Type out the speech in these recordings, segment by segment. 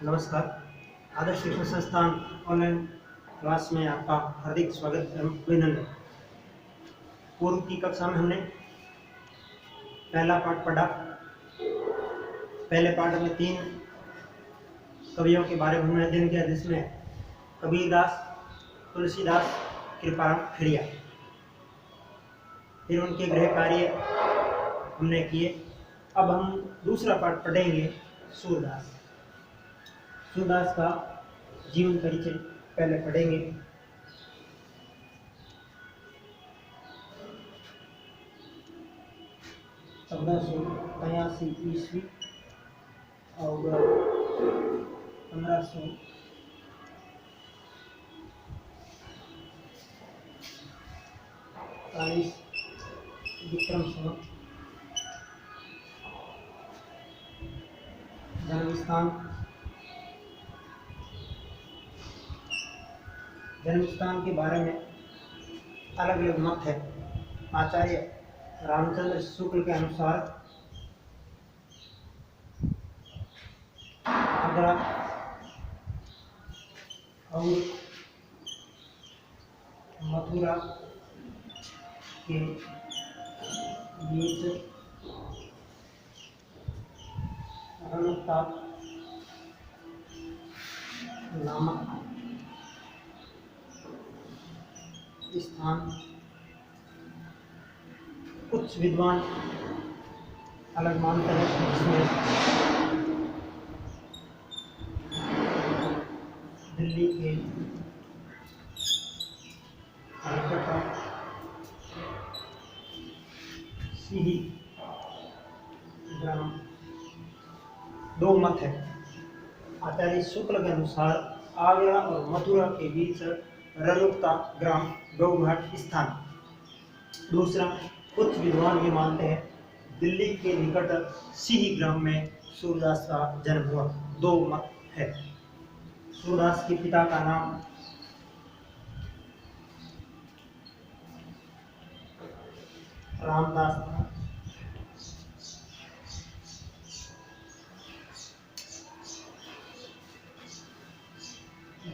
नमस्कार। आदर्श शिक्षण संस्थान ऑनलाइन क्लास में आपका हार्दिक स्वागत एवं अभिनंदन। पूर्व की कक्षा में हमने पहला पाठ पढ़ा। पहले पाठ में 3 कवियों के बारे में हमने अध्ययन किया, जिसमें कबीरदास, तुलसीदास, कृपाराम खेड़िया। फिर उनके गृह कार्य हमने किए। अब हम दूसरा पाठ पढ़ेंगे सूरदास। सूरदास का जीवन परिचय पहले पढ़ेंगे। (1483 ईस्वी और 1540 विक्रम संवत। जन्म स्थान के बारे में अलग अलग मत है। आचार्य रामचंद्र शुक्ल के अनुसार आगरा और मथुरा के बीच रणुता नामक स्थान कुछ विद्वान अलग मानते हैं, जिसमें दिल्ली के सिही ग्राम। 2 मत है। आचार्य शुक्ल के अनुसार आगरा और मथुरा के बीच रनुक्ता ग्राम गौघाट स्थान। दूसरा, कुछ विद्वान ये मानते हैं दिल्ली के निकट सिही ग्राम में सूरदास का जन्म हुआ। 2 मत है। सूरदास के पिता का नाम रामदास था।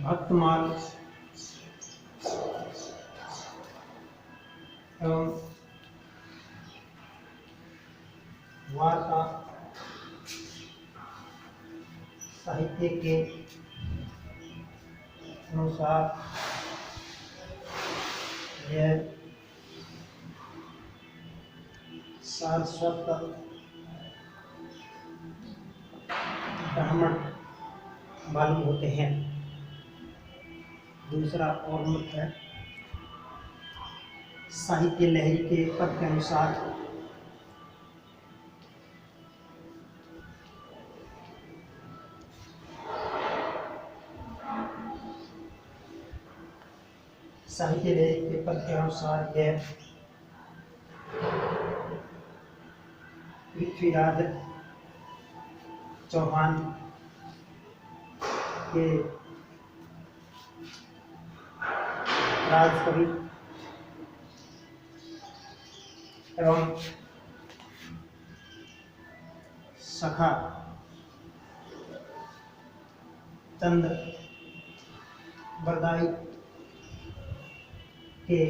भक्तमाल एवं वार्ता साहित्य के अनुसार यह सारस्वत ब्राह्मण मालूम होते हैं। दूसरा और मत है, साहित्य लहरी के पद के अनुसार यह पृथ्वीराज चौहान के राजकवि एवं सखा चंद्र बरदाई के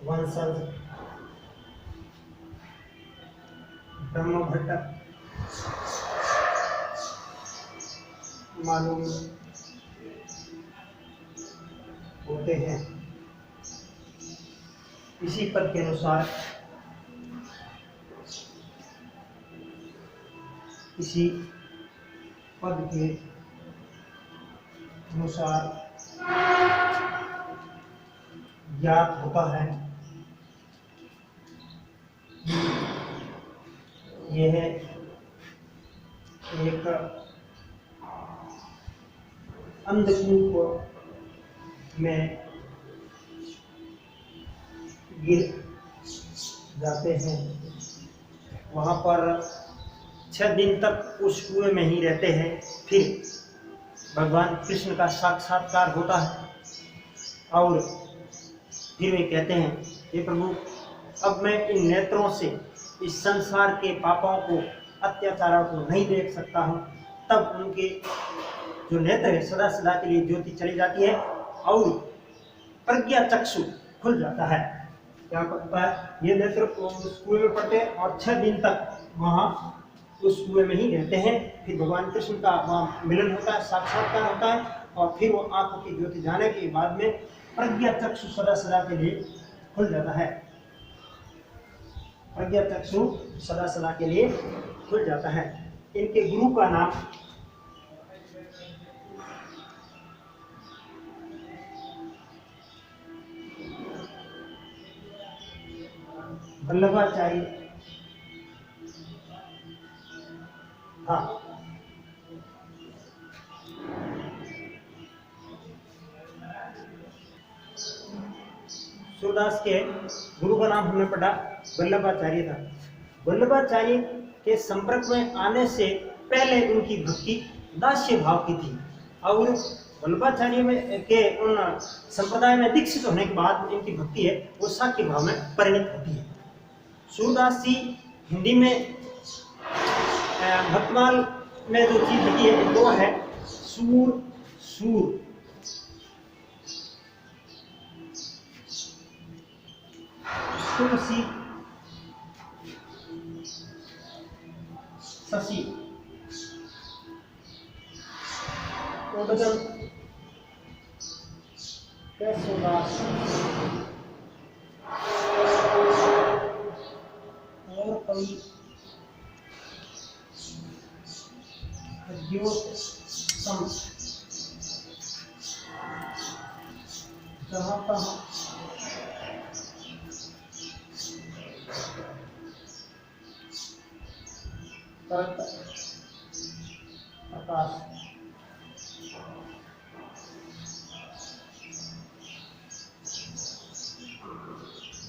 वंशज ब्रह्मभट्ट मालूम होते हैं। इसी पद के अनुसार ज्ञात होता है कि यह एक अंधकूप में गिर जाते हैं। वहाँ पर 6 दिन तक उस कुएं में ही रहते हैं। फिर भगवान कृष्ण का साक्षात्कार होता है और फिर वे कहते हैं, हे प्रभु, अब मैं इन नेत्रों से इस संसार के पापों को अत्याचारों को नहीं देख सकता हूँ, तब उनके जो नेत्र है सदा सदा के लिए ज्योति चली जाती है और प्रज्ञा चक्षु खुल जाता है। क्या होता है, ये नेत्र स्कूल में पढ़ते हैं और 6 दिन तक वहाँ उस कुएं में ही रहते हैं। फिर भगवान कृष्ण का वहाँ मिलन होता है, साक्षात्कार होता है और फिर वो आंखों की ज्योति जाने के बाद में प्रज्ञा चक्षु सदा सदा के लिए खुल जाता है। प्रज्ञा चक्षु सदा सदा के लिए खुल जाता है। इनके गुरु का नाम वल्लभाचार्य था। सूरदास के गुरु का नाम हमने पढ़ा वल्लभाचार्य था। वल्लभाचार्य के संपर्क में आने से पहले उनकी भक्ति दास्य भाव की थी और वल्लभाचार्य में के उन संप्रदाय में दीक्षित होने के बाद इनकी भक्ति है वो साक्य भाव में परिणत होती है। सूरदास जी हिंदी में भक्तमाल में जो चीज लिखी है वो है सूर सूर, तुलसी, शशि, उदगम, कैसोदास और कवि सम जहाँ तहाँ प्रकाश।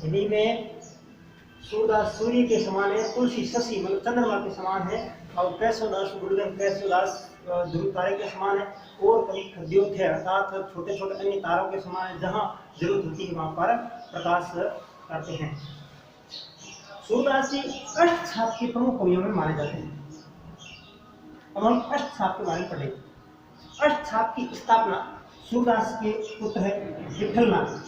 हिंदी में सूरदास सूर्य के समान है, तुलसी शशि मतलब चंद्रमा के समान है और कैसोदास गुरुदेव कैसोदास ध्रुव तारे के समान है और कभी खद्योत है अर्थात छोटे छोटे अन्य तारों के समान है, जहाँ जरूरत होती है वहां पर प्रकाश करते हैं। सूरदास जी अष्टछाप के प्रमुख कवियों में माने जाते हैं। अब हम अष्टछाप के बारे में पढ़ेंगे। अष्टछाप की स्थापना सूरदास के पुत्र है विठलनाथ ने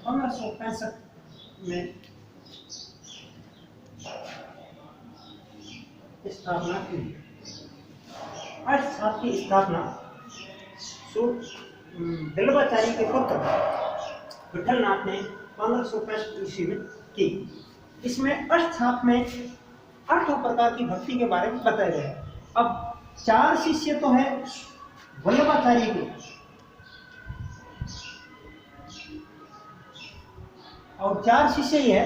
1565 में स्थापना की। अष्टछाप की स्थापना वल्लभाचार्य के पुत्र विठलनाथ ने 1565 ईस्वी में की। इसमें अष्टछाप में 8 प्रकार की भक्ति के बारे में बताया गया है। अब 4 शिष्य तो है वल्लभाचार्य के और 4 शिष्य ही है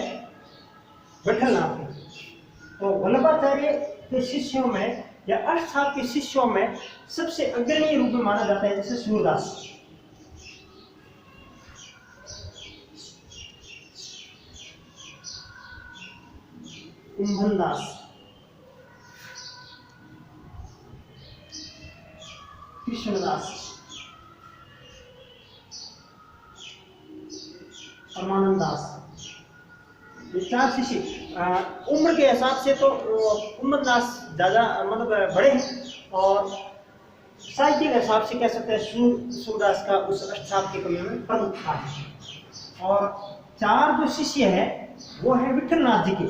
विठलनाथ के। तो वल्लभाचार्य के शिष्यों में या अष्टछाप के शिष्यों में सबसे अग्रणी रूप में माना जाता है जैसे सूरदास, कुंभनदास, कृष्णदास, परमानंद दास। ये 4 शिष्य उम्र के हिसाब से तो कुंभनदास ज्यादा मतलब बड़े हैं और साहित्य के हिसाब से कह सकते हैं सूरदास का उस अष्टछाप के कवियों में प्रमुख स्थान है। और 4 जो शिष्य है वो है विठलनाथ जी के।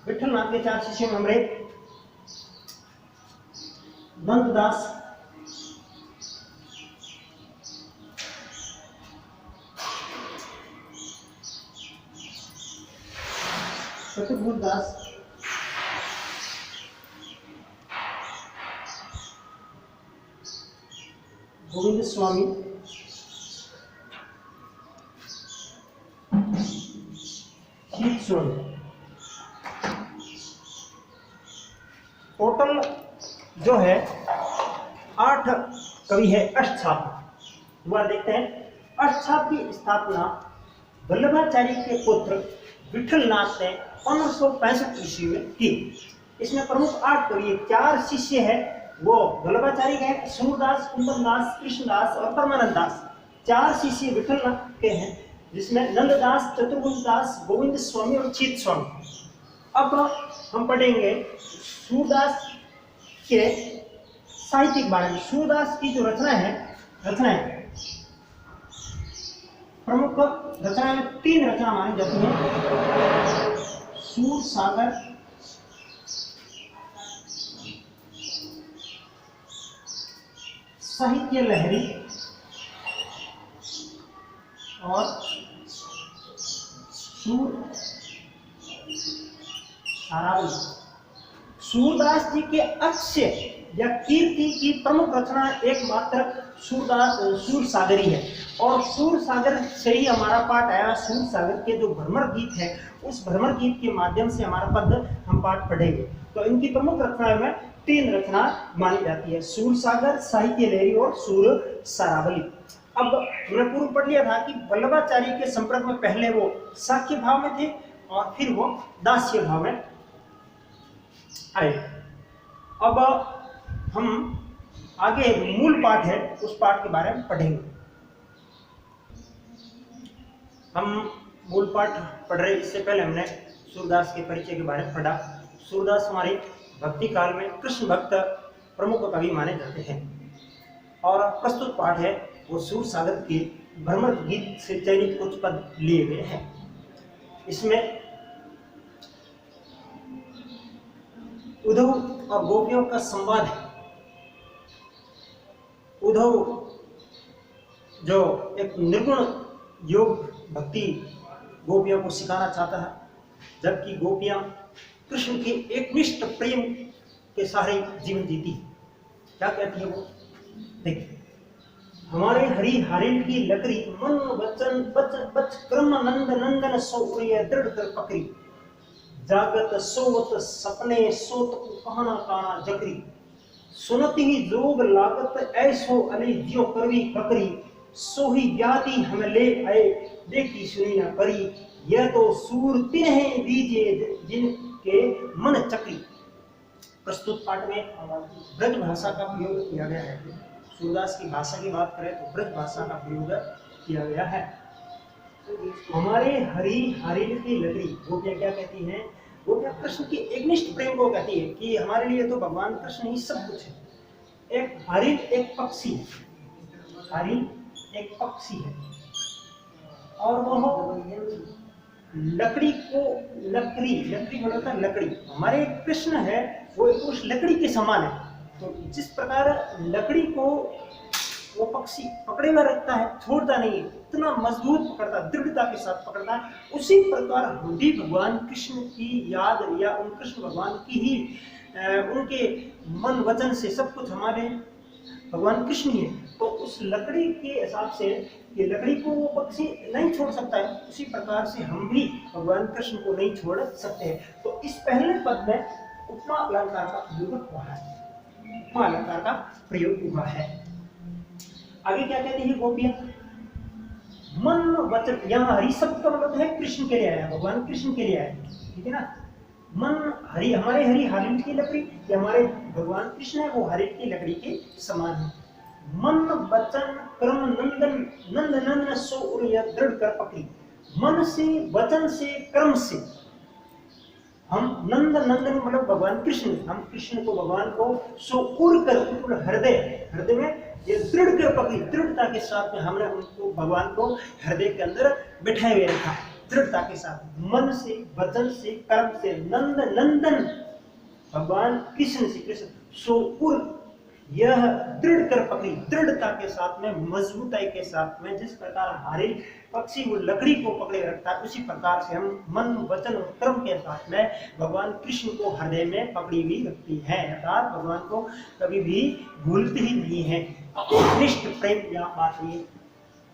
विठलनाथ के 4 शिष्यों में हमारे नंददास, चतुर्भुजदास, गोविंद स्वामी, शीत स्वामी। टोटल जो है 8 कवि है अष्टछाप। दोबारा देखते हैं। अष्टछाप की स्थापना वल्लभाचार्य के पुत्र विठलनाथ ने 1565 ईस्वी में की। इसमें प्रमुख 8 कवि, 4 शिष्य है, वो वल्लभाचार्य के, सूरदास, कुंदनदास, कृष्णदास और परमानंद दास। 4 शिष्य विठल के हैं, जिसमें नंददास, चतुर्भुजदास, गोविंद स्वामी और चित स्वामी। अब हम पढ़ेंगे सूरदास के साहित्यिक बारे में। सूरदास की जो रचनाएं प्रमुख रचनाएं में 3 रचना मानी जाती हैं। सूर सागर, साहित्य लहरी और सूर सारावली। सूरदास जी के अक्षय या कीर्ति की प्रमुख रचना एकमात्र सूर सागरी है, और सूर सागर से ही हमारा पाठ आया। सूर सागर के जो भ्रमर गीत है, उस भ्रमर गीत के माध्यम से हमारा पद हम पाठ पढ़ेंगे। तो इनकी प्रमुख रचनाओं में 3 रचना मानी जाती है, सूर सागर, साहित्य लहरी और सूर सारावली। अब हमने पूर्व पढ़ लिया था कि वल्लभाचार्य के संपर्क में पहले वो शाक्य भाव में थे और फिर वो दास्य भाव में आए। अब हम आगे मूल पाठ है, उस पाठ के बारे में पढ़ेंगे। हम मूल पाठ पढ़ रहे, इससे पहले हमने सूरदास के परिचय के बारे में पढ़ा। सूरदास हमारे भक्ति काल में कृष्ण भक्त प्रमुख कवि माने जाते हैं, और प्रस्तुत पाठ है वो सूर सागर के भ्रमर गीत से चयनित कुछ पद लिए गए हैं। इसमें उद्धव और गोपियों का संवाद है। उद्धव जो एक निर्गुण योग भक्ति गोपियों को सिखाना चाहता है, जबकि गोपियां कृष्ण के एकनिष्ठ प्रेम के सहारे जीवन जीती है। क्या कहती है वो, देखिए, हमारे हरि हरिण की लकड़ी, मन वचन बच बच क्रम नंद नंदन सौर्य दृढ़ कर पकड़ी, जागत सोवत सपने सोत कहना काना जकरी, सुनत ही जोग लागत ऐसो अली ज्यो करवी बकरी, सो ही ज्ञाति हम ले आए देखी सुनी न करी, यह तो सूर तिन्हे दीजिए जिनके मन चक्री। प्रस्तुत पाठ में ब्रज भाषा का प्रयोग किया गया है। सूरदास की भाषा की बात करें तो ब्रज भाषा का प्रयोग किया गया है। हमारे हरि हरिण की लकड़ी, गोपियां क्या कहती हैं, गोपियां कृष्ण की एकनिष्ठ प्रेम को कहती है कि हमारे लिए तो भगवान कृष्ण ही सब कुछ है। एक हरिण एक पक्षी है, हरिण एक पक्षी है, और वह लकड़ी को लकड़ी बोलता है लकड़ी, हमारे कृष्ण है वो उस लकड़ी के समान है। तो जिस प्रकार लकड़ी को वो पक्षी पकड़े हुआ रखता है, छोड़ता नहीं है, इतना मजबूत पकड़ता, दृढ़ता के साथ पकड़ता है, उसी प्रकार हम भी भगवान कृष्ण की याद या उन कृष्ण भगवान की ही उनके मन वचन से सब कुछ हमारे भगवान कृष्ण ही है। तो उस लकड़ी के हिसाब से ये लकड़ी को वो पक्षी नहीं छोड़ सकता है, उसी प्रकार से हम भी भगवान कृष्ण को नहीं छोड़ सकते हैं। तो इस पहले पद में उपमा अलंकार का प्रयोग हुआ है, उपमा अलंकार का प्रयोग हुआ है। आगे क्या कहती है गोपियां, मन वचन, यहाँ हरि शब्द का मतलब है कृष्ण के लिए आया, भगवान कृष्ण के लिए आया, ठीक है ना। मन हरि, हमारे हरि हरिण की लकड़ी, या हमारे भगवान कृष्ण है वो हरिण की लकड़ी के समान है। मन वचन क्रम नंदन नंद नंदन सो उर्य दृढ़ कर पकड़ी, मन से वचन से क्रम से हम नंद नंदन मतलब भगवान कृष्ण, हम कृष्ण को भगवान को सो उड़ कर हृदय में ये दृढ़ कर पकड़ी, दृढ़ता के साथ में हमने उनको भगवान को हृदय के अंदर बैठाए हुए रखा, दृढ़ता के साथ, मन से वचन से कर्म से, नंद नंदन भगवान कृष्ण से, कृष्ण सो उड़, यह दृढ़ कर पकड़ी, दृढ़ता के साथ में, मजबूताई के साथ में, जिस प्रकार हमारे पक्षी वो लकड़ी को पकड़े रखता है, उसी प्रकार से हम मन वचन और कर्म के साथ में भगवान कृष्ण को हृदय में पकड़ी हुई रखती है, अर्थात भगवान को कभी भी भूलती ही नहीं है। निष्ठ प्रेम या बात ये,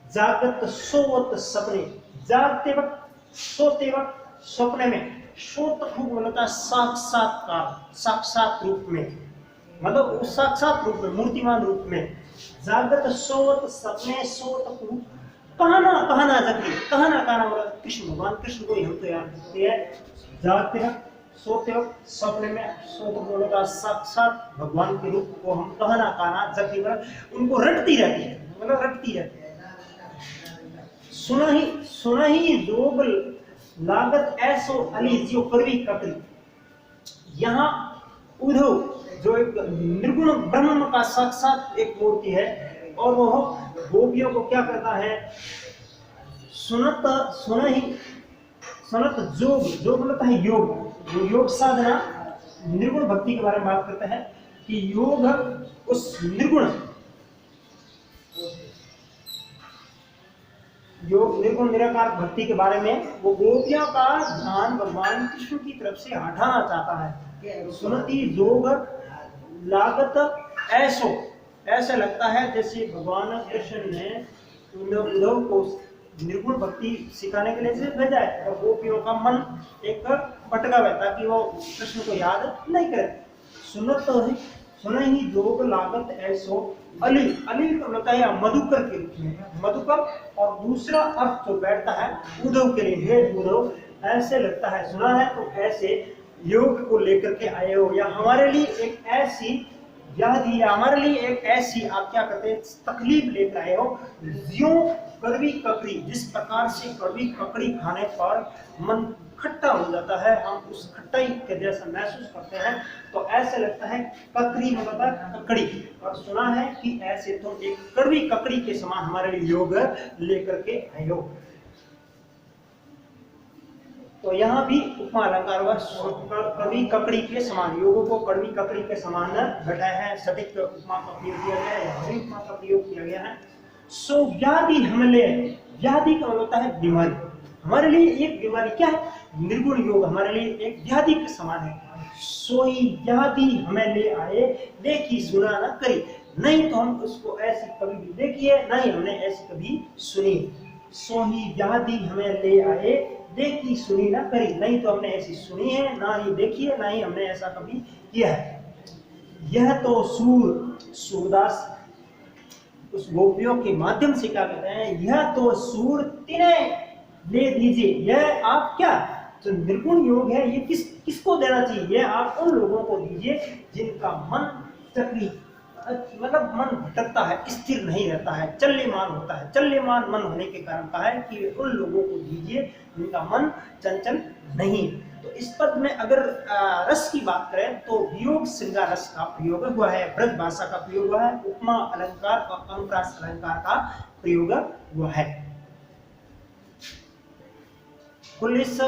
जागत सोवत सपने, जागते वक्त सोते वक्त सपने में, सोत खूब बोलता साक्षात्कार, साक्षात रूप में, मतलब उस साक्षात रूप में, मूर्तिमान रूप में, जागत सोवत सपने सोत खूब कहना जगती, कहना मतलब कृष्ण भगवान कृष्ण को ही हम तो याद करते हैं, जागते वक्त सोते वक्त सपने में सोते बोलेगा साक्षात भगवान के रूप को हम कहना काना जबकि उनको रटती रहती है, मतलब रटती रहती है। सुना ही जोग लागत ऐसो अली जो करवी ककरी। यहाँ उद्धव जो एक निर्गुण ब्रह्म का साक्षात एक मूर्ति है और वो गोपियों को क्या करता है, सुनत जोग मतलब है योग, वो योग साधना निर्गुण भक्ति के बारे में बात करते हैं कि योग उस निर्गुण निराकार भक्ति के बारे में वो गोपियों का ध्यान भगवान कृष्ण की तरफ से हटाना चाहता है। सुनती जोग लागत ऐसा लगता है जैसे भगवान कृष्ण ने उद्धव को निर्गुण भक्ति सिखाने के लिए से भेजा है और गोपियों का मन एक भटका हुआ ताकि वो कृष्ण को याद नहीं करे। सुना ही जोग लागत ऐसो अली का मतलब है मधुकर के रूप में, मधुकर। और दूसरा अर्थ जो बैठता है उद्धव के लिए, हे उद्धव ऐसे लगता है, सुना है तो ऐसे योग को लेकर के आए हो या हमारे लिए एक ऐसी व्याधि या हमारे लिए एक ऐसी आप क्या करते हैं तकलीफ लेकर आए हो, यूं कड़वी ककड़ी, जिस प्रकार से कड़वी ककड़ी खाने पर मन खट्टा हो जाता है, हम उस खट्टाई के जैसा महसूस करते हैं, तो ऐसे लगता है ककड़ी में बता ककड़ी। और सुना है कि ऐसे तुम एक कड़वी ककड़ी के समान हमारे लिए योग लेकर के आए हो। तो यहाँ भी उपमा अलंकार हुआ, कड़वी ककड़ी के समान, योगों को कड़वी ककड़ी के समान घटाया है, सटीक उपमा का प्रयोग किया गया है, उपमा का प्रयोग किया गया है। सो व्याधि हमले, व्याधि का मतलब होता है बीमारी, हमारे लिए एक बीमारी क्या है, निर्गुण योग हमारे लिए एक व्याधि के समान है। सोई व्याधि हमें ले आए देखी सुना न करी, नहीं तो हम उसको ऐसी कभी भी देखिए ना ही हमने ऐसी कभी सुनी। सोही व्याधि हमें ले आए देखी सुनी ना करी, नहीं तो हमने ऐसी सुनी है ना ही देखी है ना ही हमने ऐसा कभी किया है। यह तो सूरदास उस गोपियों के माध्यम से क्या कहते हैं, यह तो सूर तिन्हें ले दीजिए, यह आप क्या जो निर्गुण योग है ये किसको देना चाहिए, यह आप उन लोगों को दीजिए जिनका मन चक्री मतलब मन भटकता है, स्थिर नहीं रहता है, चल्यमान होता है। चल्यमान मन होने के कारण कहा है कि उन लोगों को दीजिए जिनका मन चंचल नहीं। तो इस पद में अगर रस की बात करें तो वियोग श्रृंगार रस का प्रयोग हुआ है, ब्रज भाषा का प्रयोग हुआ है, उपमा अलंकार और अनुप्रास अलंकार का प्रयोग हुआ है। कुल इस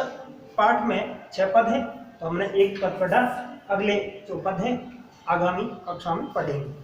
पाठ में 6 पद है, तो हमने एक पद पढ़ा, अगले जो पद है आगामी कक्षा में पढ़ेंगे।